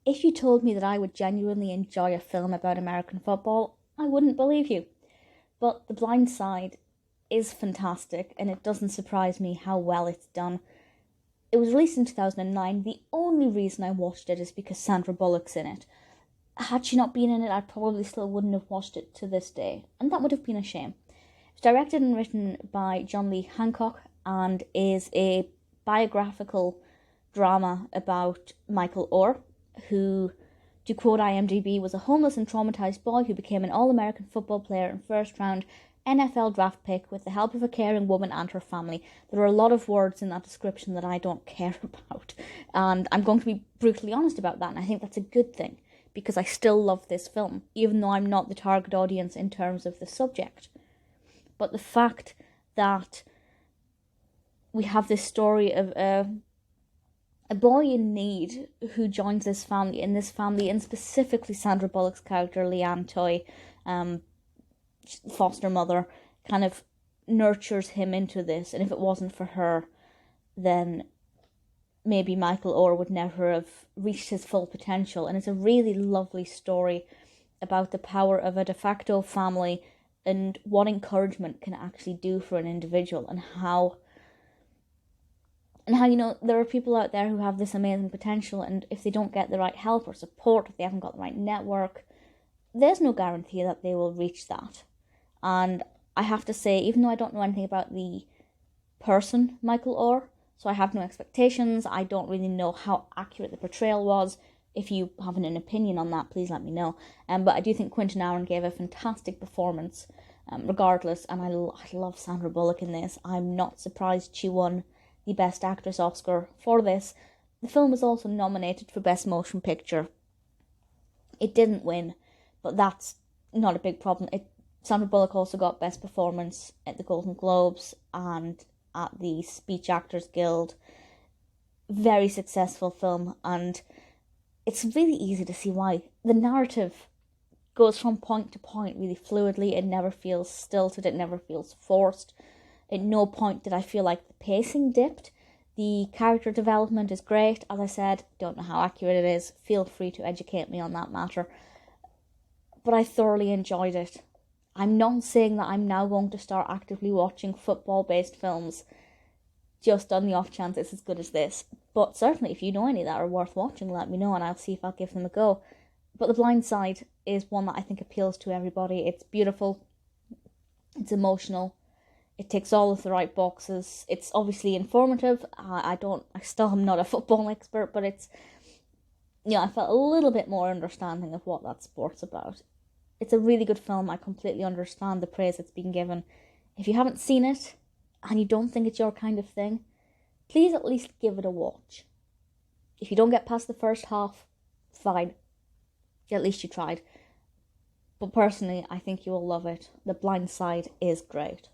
if you told me that I would genuinely enjoy a film about American football, I wouldn't believe you. But The Blind Side is fantastic, and it doesn't surprise me how well it's done. It was released in 2009. The only reason I watched it is because Sandra Bullock's in it. Had she not been in it, I probably still wouldn't have watched it to this day, and that would have been a shame. It's directed and written by John Lee Hancock and is a biographical drama about Michael Oher, who, to quote IMDb, was a homeless and traumatized boy who became an All-American football player and first-round NFL draft pick with the help of a caring woman and her family. There are a lot of words in that description that I don't care about, and I'm going to be brutally honest about that, and I think that's a good thing, because I still love this film, even though I'm not the target audience in terms of the subject. But the fact that we have this story of a boy in need who joins this family, and specifically Sandra Bullock's character, Tuohy, foster mother, kind of nurtures him into this, and if it wasn't for her, then maybe Michael Oher would never have reached his full potential. And it's a really lovely story about the power of a de facto family and what encouragement can actually do for an individual, and how there are people out there who have this amazing potential, and if they don't get the right help or support, if they haven't got the right network, there's no guarantee that they will reach that. And I have to say, even though I don't know anything about the person Michael Oher, so I have no expectations, I don't really know how accurate the portrayal was. If you have an opinion on that, please let me know. But I do think Quinton gave a fantastic performance, regardless, and I love Sandra Bullock in this. I'm not surprised she won the Best Actress Oscar for this. The film was also nominated for Best Motion Picture. It didn't win, but that's not a big problem. Sandra Bullock also got Best Performance at the Golden Globes and at the Speech Actors Guild. Very successful film, and it's really easy to see why. The narrative goes from point to point really fluidly. It never feels stilted, it never feels forced. At no point did I feel like the pacing dipped. The character development is great. As I said, don't know how accurate it is. Feel free to educate me on that matter. But I thoroughly enjoyed it. I'm not saying that I'm now going to start actively watching football-based films just on the off chance it's as good as this. But certainly, if you know any that are worth watching, let me know and I'll see if I'll give them a go. But The Blind Side is one that I think appeals to everybody. It's beautiful. It's emotional. It ticks all of the right boxes. It's obviously informative. I still am not a football expert, but it's, I felt a little bit more understanding of what that sport's about. It's a really good film. I completely understand the praise it's been given. If you haven't seen it and you don't think it's your kind of thing, please at least give it a watch. If you don't get past the first half, fine. At least you tried. But personally, I think you will love it. The Blind Side is great.